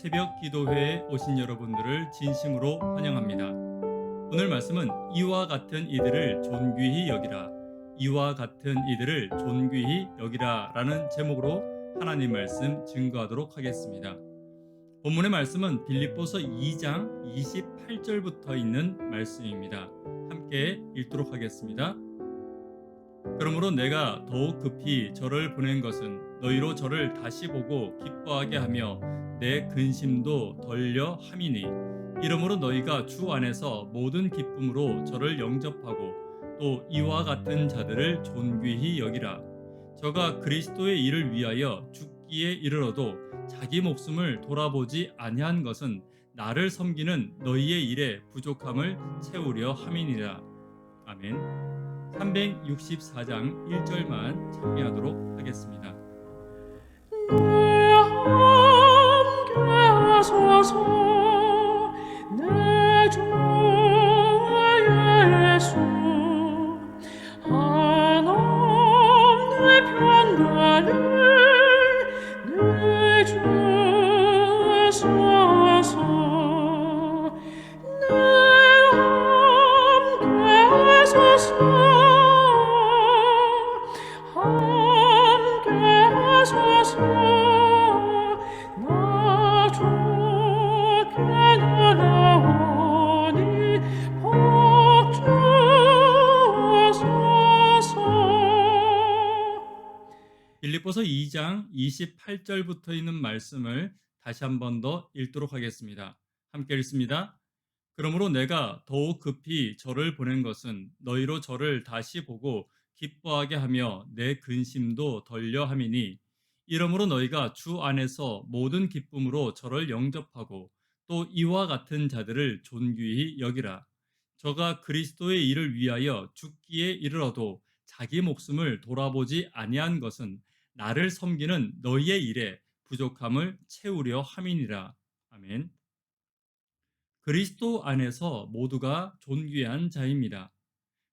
새벽 기도회에 오신 여러분들을 진심으로 환영합니다. 오늘 말씀은 이와 같은 이들을 존귀히 여기라, 이와 같은 이들을 존귀히 여기라 라는 제목으로 하나님 말씀 증거하도록 하겠습니다. 본문의 말씀은 빌립보서 2장 28절부터 있는 말씀입니다. 함께 읽도록 하겠습니다. 그러므로 내가 더욱 급히 저를 보낸 것은 너희로 저를 다시 보고 기뻐하게 하며 내 근심도 덜려 함이니, 이러므로 너희가 주 안에서 모든 기쁨으로 저를 영접하고 또 이와 같은 자들을 존귀히 여기라. 저가 그리스도의 일을 위하여 죽기에 이르러도 자기 목숨을 돌아보지 아니한 것은 나를 섬기는 너희의 일에 부족함을 채우려 함이니라. 아멘. 364장 1절만 찬미하도록 하겠습니다. 내 함께 하소서 내 주 예수 한없는 평강을 내 주에 써서 내 함께 하소서 함께 하소서 나 주께 나아오니 복 주옵소서. 빌립보서 2장 28절부터 있는 말씀을 다시 한 번 더 읽도록 하겠습니다. 함께 읽습니다. 그러므로 내가 더욱 급히 저를 보낸 것은 너희로 저를 다시 보고 기뻐하게 하며 내 근심도 덜려 함이니, 이러므로 너희가 주 안에서 모든 기쁨으로 저를 영접하고 또 이와 같은 자들을 존귀히 여기라. 저가 그리스도의 일을 위하여 죽기에 이르러도 자기 목숨을 돌아보지 아니한 것은 나를 섬기는 너희의 일에 부족함을 채우려 함이니라. 아멘. 그리스도 안에서 모두가 존귀한 자입니다.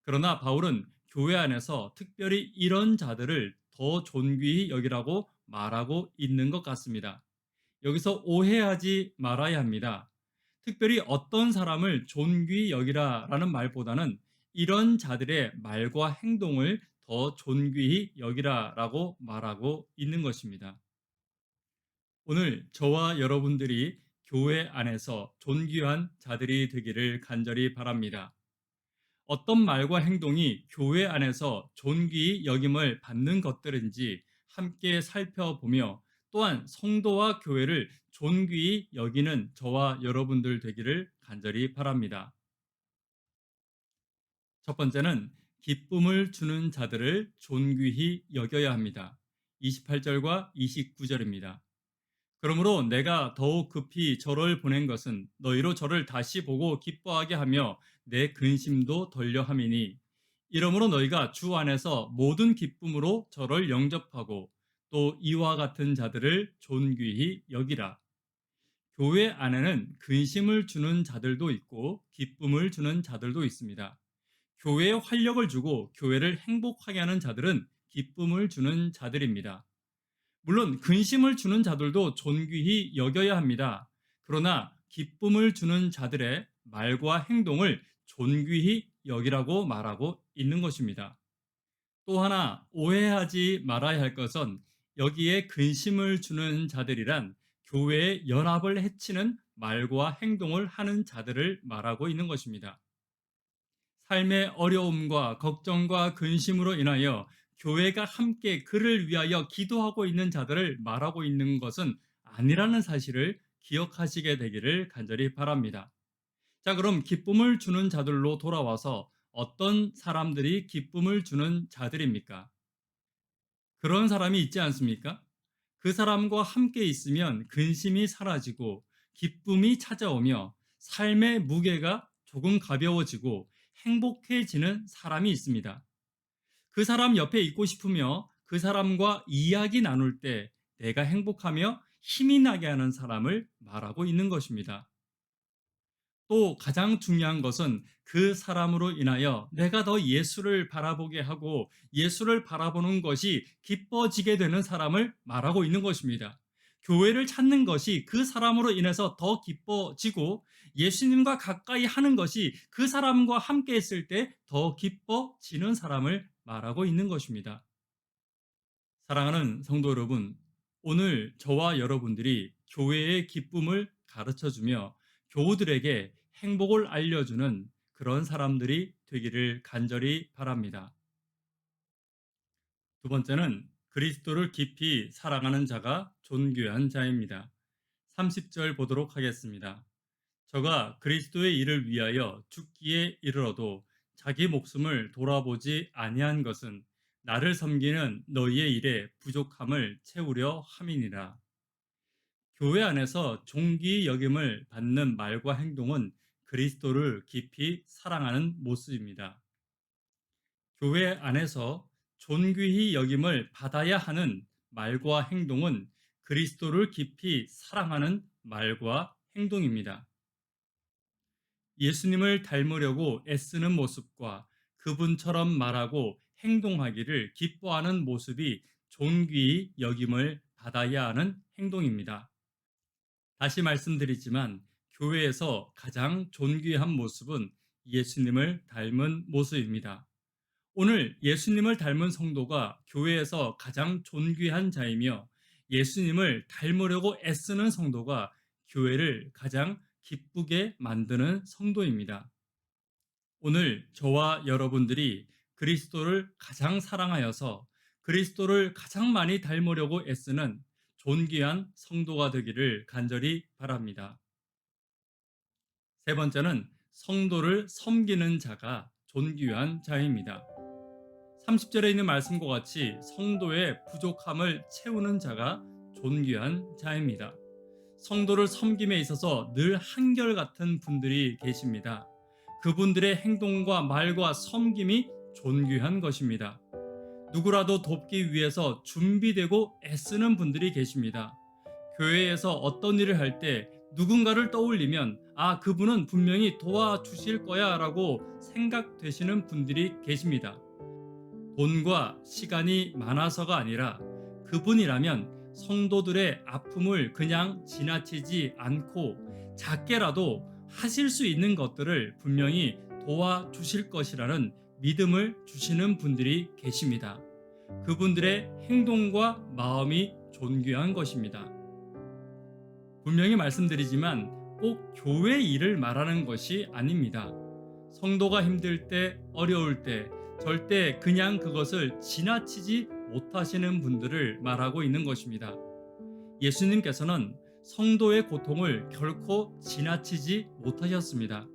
그러나 바울은 교회 안에서 특별히 이런 자들을 더 존귀히 여기라고 말하고 있는 것 같습니다. 여기서 오해하지 말아야 합니다. 특별히 어떤 사람을 존귀히 여기라라는 말보다는 이런 자들의 말과 행동을 더 존귀히 여기라라고 말하고 있는 것입니다. 오늘 저와 여러분들이 교회 안에서 존귀한 자들이 되기를 간절히 바랍니다. 어떤 말과 행동이 교회 안에서 존귀히 여김을 받는 것들인지 함께 살펴보며, 또한 성도와 교회를 존귀히 여기는 저와 여러분들 되기를 간절히 바랍니다. 첫 번째는 기쁨을 주는 자들을 존귀히 여겨야 합니다. 28절과 29절입니다. 그러므로 내가 더욱 급히 저를 보낸 것은 너희로 저를 다시 보고 기뻐하게 하며 내 근심도 덜려 함이니, 이러므로 너희가 주 안에서 모든 기쁨으로 저를 영접하고 또 이와 같은 자들을 존귀히 여기라. 교회 안에는 근심을 주는 자들도 있고 기쁨을 주는 자들도 있습니다. 교회에 활력을 주고 교회를 행복하게 하는 자들은 기쁨을 주는 자들입니다. 물론 근심을 주는 자들도 존귀히 여겨야 합니다. 그러나 기쁨을 주는 자들의 말과 행동을 존귀히 여기라고 말하고 있는 것입니다. 또 하나 오해하지 말아야 할 것은, 여기에 근심을 주는 자들이란 교회의 연합을 해치는 말과 행동을 하는 자들을 말하고 있는 것입니다. 삶의 어려움과 걱정과 근심으로 인하여 교회가 함께 그를 위하여 기도하고 있는 자들을 말하고 있는 것은 아니라는 사실을 기억하시게 되기를 간절히 바랍니다. 자, 그럼 기쁨을 주는 자들로 돌아와서 어떤 사람들이 기쁨을 주는 자들입니까? 그런 사람이 있지 않습니까? 그 사람과 함께 있으면 근심이 사라지고 기쁨이 찾아오며 삶의 무게가 조금 가벼워지고 행복해지는 사람이 있습니다. 그 사람 옆에 있고 싶으며 그 사람과 이야기 나눌 때 내가 행복하며 힘이 나게 하는 사람을 말하고 있는 것입니다. 또 가장 중요한 것은 그 사람으로 인하여 내가 더 예수를 바라보게 하고 예수를 바라보는 것이 기뻐지게 되는 사람을 말하고 있는 것입니다. 교회를 찾는 것이 그 사람으로 인해서 더 기뻐지고 예수님과 가까이 하는 것이 그 사람과 함께 있을 때 더 기뻐지는 사람을 말하고 있는 것입니다. 사랑하는 성도 여러분, 오늘 저와 여러분들이 교회의 기쁨을 가르쳐 주며 교우들에게 행복을 알려주는 그런 사람들이 되기를 간절히 바랍니다. 두 번째는 그리스도를 깊이 사랑하는 자가 존귀한 자입니다. 30절 보도록 하겠습니다. 저가 그리스도의 일을 위하여 죽기에 이르러도 자기 목숨을 돌아보지 아니한 것은 나를 섬기는 너희의 일에 부족함을 채우려 함이니라. 교회 안에서 존귀 여김을 받는 말과 행동은 그리스도를 깊이 사랑하는 모습입니다. 교회 안에서 존귀히 여김을 받아야 하는 말과 행동은 그리스도를 깊이 사랑하는 말과 행동입니다. 예수님을 닮으려고 애쓰는 모습과 그분처럼 말하고 행동하기를 기뻐하는 모습이 존귀히 여김을 받아야 하는 행동입니다. 다시 말씀드리지만 교회에서 가장 존귀한 모습은 예수님을 닮은 모습입니다. 오늘 예수님을 닮은 성도가 교회에서 가장 존귀한 자이며 예수님을 닮으려고 애쓰는 성도가 교회를 가장 기쁘게 만드는 성도입니다. 오늘 저와 여러분들이 그리스도를 가장 사랑하여서 그리스도를 가장 많이 닮으려고 애쓰는 존귀한 성도가 되기를 간절히 바랍니다. 세 번째는 성도를 섬기는 자가 존귀한 자입니다. 30절에 있는 말씀과 같이 성도의 부족함을 채우는 자가 존귀한 자입니다. 성도를 섬김에 있어서 늘 한결같은 분들이 계십니다. 그분들의 행동과 말과 섬김이 존귀한 것입니다. 누구라도 돕기 위해서 준비되고 애쓰는 분들이 계십니다. 교회에서 어떤 일을 할 때 누군가를 떠올리면 그분은 분명히 도와주실 거야 라고 생각되시는 분들이 계십니다. 돈과 시간이 많아서가 아니라 그분이라면 성도들의 아픔을 그냥 지나치지 않고 작게라도 하실 수 있는 것들을 분명히 도와주실 것이라는 믿음을 주시는 분들이 계십니다. 그분들의 행동과 마음이 존귀한 것입니다. 분명히 말씀드리지만 꼭 교회 일을 말하는 것이 아닙니다. 성도가 힘들 때, 어려울 때 절대 그냥 그것을 지나치지 못하시는 분들을 말하고 있는 것입니다. 예수님께서는 성도의 고통을 결코 지나치지 못하셨습니다.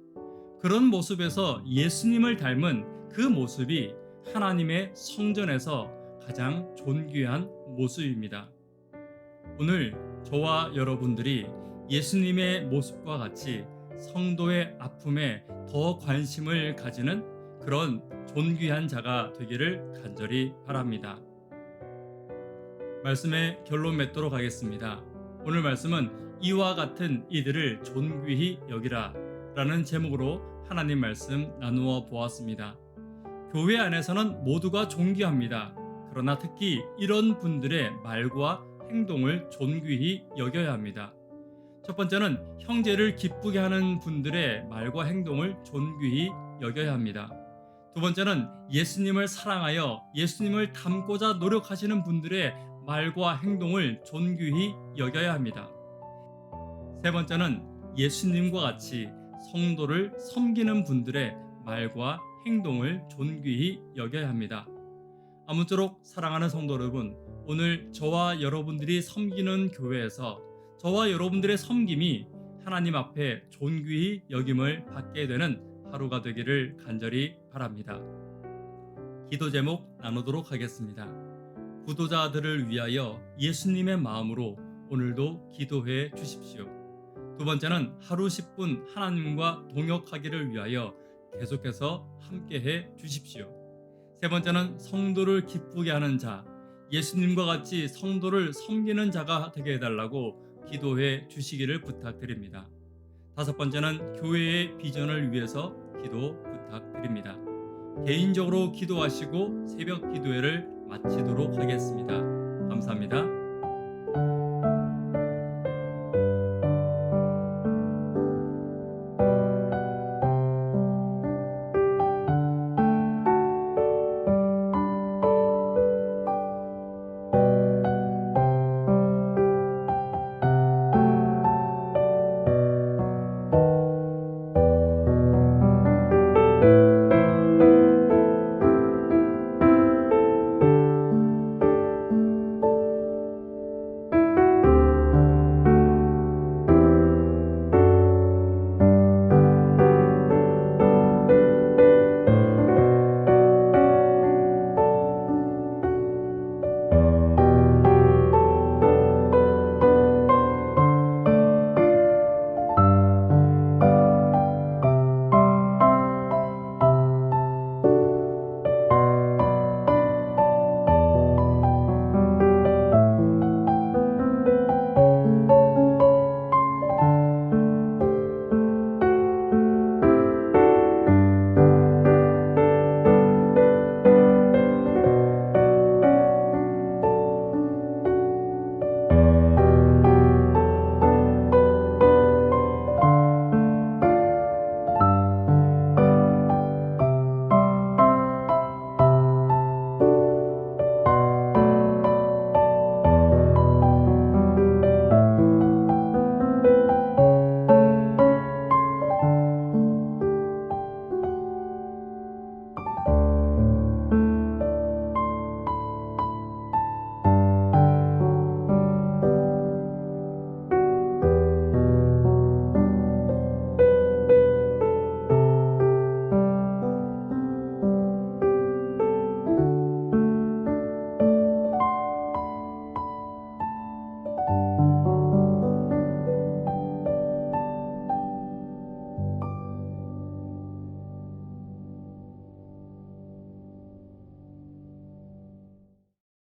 그런 모습에서 예수님을 닮은 그 모습이 하나님의 성전에서 가장 존귀한 모습입니다. 오늘 저와 여러분들이 예수님의 모습과 같이 성도의 아픔에 더 관심을 가지는 그런 존귀한 자가 되기를 간절히 바랍니다. 말씀의 결론 맺도록 하겠습니다. 오늘 말씀은 이와 같은 이들을 존귀히 여기라 라는 제목으로 하나님 말씀 나누어 보았습니다. 교회 안에서는 모두가 존귀합니다. 그러나 특히 이런 분들의 말과 행동을 존귀히 여겨야 합니다. 첫 번째는 형제를 기쁘게 하는 분들의 말과 행동을 존귀히 여겨야 합니다. 두 번째는 예수님을 사랑하여 예수님을 닮고자 노력하시는 분들의 말과 행동을 존귀히 여겨야 합니다. 세 번째는 예수님과 같이 성도를 섬기는 분들의 말과 행동을 존귀히 여겨야 합니다. 아무쪼록 사랑하는 성도 여러분, 오늘 저와 여러분들이 섬기는 교회에서 저와 여러분들의 섬김이 하나님 앞에 존귀히 여김을 받게 되는 하루가 되기를 간절히 바랍니다. 기도 제목 나누도록 하겠습니다. 구도자들을 위하여 예수님의 마음으로 오늘도 기도해 주십시오. 두 번째는 하루 10분 하나님과 동역하기를 위하여 계속해서 함께해 주십시오. 세 번째는 성도를 기쁘게 하는 자, 예수님과 같이 성도를 섬기는 자가 되게 해달라고 기도해 주시기를 부탁드립니다. 다섯 번째는 교회의 비전을 위해서 기도 부탁드립니다. 개인적으로 기도하시고 새벽 기도회를 마치도록 하겠습니다. 감사합니다.